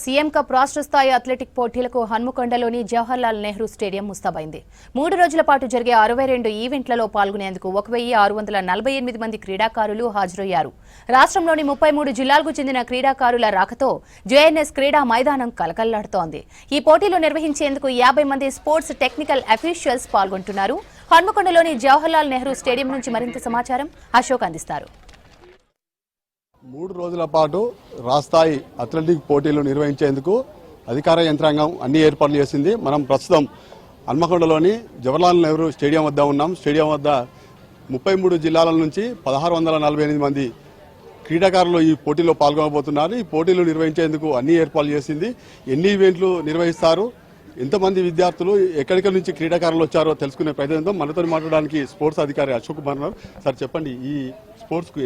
CM cup రాష్ట్ర స్థాయి athletic పోటీలకు హన్మకొండలోని జవహర్లాల్ నెహ్రూ స్టేడియం ముస్తాబైంది. 3 రోజుల పాటు జరిగే 62 ఈవెంట్లలో పాల్గొనేందుకు 1648 మంది క్రీడాకారులు హాజరయ్యారు. రాష్ట్రంలోని 33 జిల్లాలకు చెందిన క్రీడాకారుల రాకతో జేఎన్ఎస్ క్రీడా మైదానం కలకల్లాడుతోంది. ఈ పోటీలు నిర్వహించేందుకు 50 మంది స్పోర్ట్స్ టెక్నికల్ అఫీషియల్స్ పాల్గొంటున్నారు. హన్మకొండలోని జవహర్లాల్ నెహ్రూ స్టేడియం నుంచి మరింత సమాచారం అశోక్ అందిస్తారు. 3 రోజుల పాటు రాష్ట్రస్థాయి అథ్లెటిక్ పోటీలు నిర్వహించేందుకు అధికార యంత్రాంగం అన్ని ఏర్పాట్లు చేసింది. మనం ప్రస్తుతం హన్మకొండలోని జవహర్లాల్ నెహ్రూ స్టేడియం వద్ద ఉన్నాం. స్టేడియం వద్ద 33 జిల్లాల నుంచి 1648 మంది క్రీడాకారులు ఈ పోటీలో పాల్గొనబోతున్నారు. ఈ పోటీలు నిర్వహించేందుకు అన్ని ఏర్పాట్లు చేసింది. ఎన్ని ఈవెంట్లు నిర్వహిస్తారు, ఎంతమంది విద్యార్థులు ఎక్కడికి నుంచి క్రీడాకారులు వచ్చారో తెలుసుకునే ప్రయత్నం మనతో మాట్లాడడానికి స్పోర్ట్స్ అధికారి అశోక్ కుమార్ ఉన్నారు. సార్ చెప్పండి, ఈ స్పోర్ట్స్కు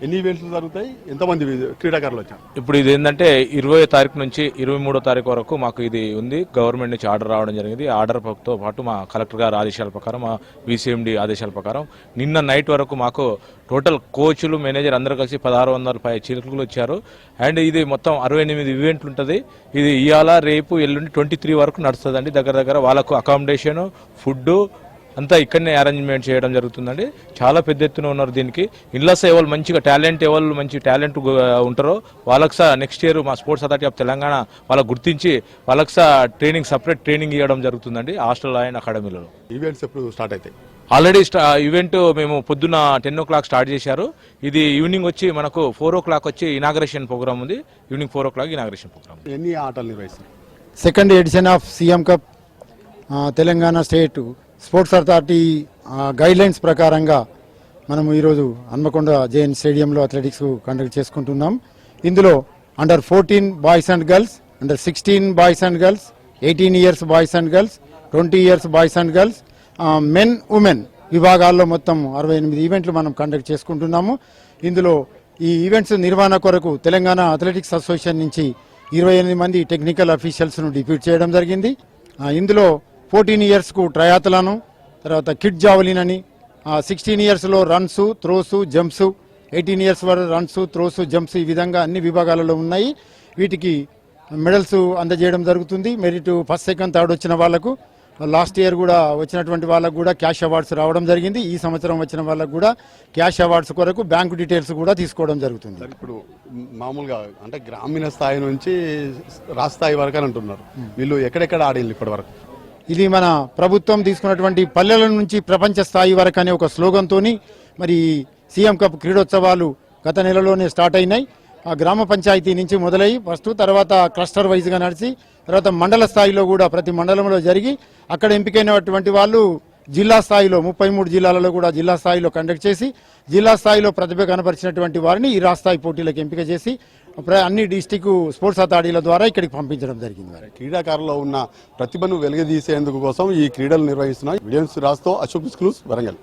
ఎన్ని ఈవెంట్లు జరుగుతాయి, ఎంతమంది క్రీడాకారులు వచ్చారు? ఇప్పుడు ఇది ఏంటంటే 20వ తారీఖు నుంచి 23వ తారీఖు వరకు మాకు ఇది ఉంది. గవర్నమెంట్ నుంచి ఆర్డర్ రావడం జరిగింది. ఆర్డర్తో పాటు మా కలెక్టర్ గారి ఆదేశాల ప్రకారం, మా VCMD ఆదేశాల ప్రకారం నిన్న నైట్ వరకు మాకు టోటల్ కోచ్లు, మేనేజర్ అందరూ కలిసి 1600 చిలుకలు వచ్చారు. అండ్ ఇది మొత్తం 68 ఈవెంట్లు ఉంటుంది. ఇది ఇవాళ, రేపు, ఎల్లుండి 23 వరకు నడుస్తుందండి. దగ్గర వాళ్ళకు అకామిడేషన్, ఫుడ్ అంతా ఇక్కడనే అరేంజ్మెంట్ చేయడం జరుగుతుందండి. చాలా పెద్ద ఎత్తున ఉన్నారు దీనికి. ఇన్లస్ ఎవరు మంచిగా మంచి టాలెంట్ ఉంటారో వాళ్ళకి నెక్స్ట్ ఇయర్ మా స్పోర్ట్స్ అథారిటీ ఆఫ్ తెలంగాణ వాళ్ళకి గుర్తించి వాళ్ళకి సపరేట్ ట్రైనింగ్ ఇవ్వడం జరుగుతుందండి హాస్టల్ అండ్ అకాడమీలో. ఈవెంట్స్ ఎప్పుడు స్టార్ట్ అవుతాయి? ఆల్రెడీ ఈవెంట్ మేము పొద్దున్న 10 o'clock స్టార్ట్ చేశారు. ఇది ఈవినింగ్ వచ్చి మనకు 4 o'clock వచ్చి ఇనాగరేషన్ ప్రోగ్రామ్ ఉంది. Evening 4 o'clock inauguration programme. ఎన్ని ఆటలు నిర్వహిస్తారు? Second edition of CM cup Telangana state sports authority guidelines ప్రకారంగా మనము ఈరోజు హన్మకొండ జేఎన్ స్టేడియంలో అథ్లెటిక్స్ కండక్ట్ చేసుకుంటున్నాం. ఇందులో under 14 boys and girls, under 16 boys and girls, 18 years boys and girls, 20 years boys and girls, men, women విభాగాల్లో మొత్తం 68 ఈవెంట్లు మనం కండక్ట్ చేసుకుంటున్నాము. ఇందులో ఈ ఈవెంట్స్ నిర్వహణ కొరకు తెలంగాణ అథ్లెటిక్స్ అసోసియేషన్ నుంచి 28 మంది టెక్నికల్ అఫీషియల్స్ను డిప్యూట్ చేయడం జరిగింది. ఇందులో 14 ఇయర్స్కు ట్రయాథలాను, తర్వాత కిడ్ జావలిన్ అని, 16 ఇయర్స్లో రన్స్, త్రోస్, జంప్స్, 18 ఇయర్స్ వరకు రన్స్, త్రోస్, జంప్స్, ఈ విధంగా అన్ని విభాగాలలో ఉన్నాయి. వీటికి మెడల్స్ అందజేయడం జరుగుతుంది. మెరిట్ ఫస్ట్, సెకండ్, థర్డ్ వచ్చిన వాళ్లకు, లాస్ట్ ఇయర్ కూడా వచ్చినటువంటి వాళ్ళకు కూడా క్యాష్ అవార్డ్స్ రావడం జరిగింది. ఈ సంవత్సరం వచ్చిన వాళ్ళకు కూడా క్యాష్ అవార్డ్స్ కొరకు బ్యాంకు డీటెయిల్స్ కూడా తీసుకోవడం జరుగుతుంది. ఇప్పుడు మామూలుగా అంటే గ్రామీణ స్థాయి నుంచి రాష్ట్ర స్థాయి వరకు అని అంటున్నారు. వీళ్ళు ఎక్కడెక్కడ ఆడింది ఇప్పటి వరకు? ఇది మన ప్రభుత్వం తీసుకున్నటువంటి పల్లెల నుంచి ప్రపంచ స్థాయి వరకు అనే ఒక స్లోగన్తోని మరి సీఎం కప్ క్రీడోత్సవాలు గత నెలలోనే స్టార్ట్ అయినాయి. ఆ గ్రామ పంచాయతీ నుంచి మొదలై ఫస్ట్, తర్వాత క్లస్టర్ వైజ్గా నడిచి, తర్వాత మండల స్థాయిలో కూడా ప్రతి మండలంలో జరిగి అక్కడ ఎంపికైనటువంటి వాళ్ళు జిల్లా స్థాయిలో 33 జిల్లాలలో కూడా జిల్లా స్థాయిలో కండక్ట్ చేసి జిల్లా స్థాయిలో ప్రతిభ కనపరిచినటువంటి వారిని ఈ రాష్ట్ర స్థాయి పోటీలకు ఎంపిక చేసి అన్ని డిస్టిక్ స్పోర్ట్స్ అథారిటీల ద్వారా ఇక్కడికి పంపించడం జరిగింది. క్రీడాకారుల్లో ఉన్న ప్రతిభను వెలుగదీసేందుకు కోసం ఈ క్రీడలు నిర్వహిస్తున్నాయి. వీడియోస్ రాస్తూ అశోక్ స్క్లూస్, వరంగల్.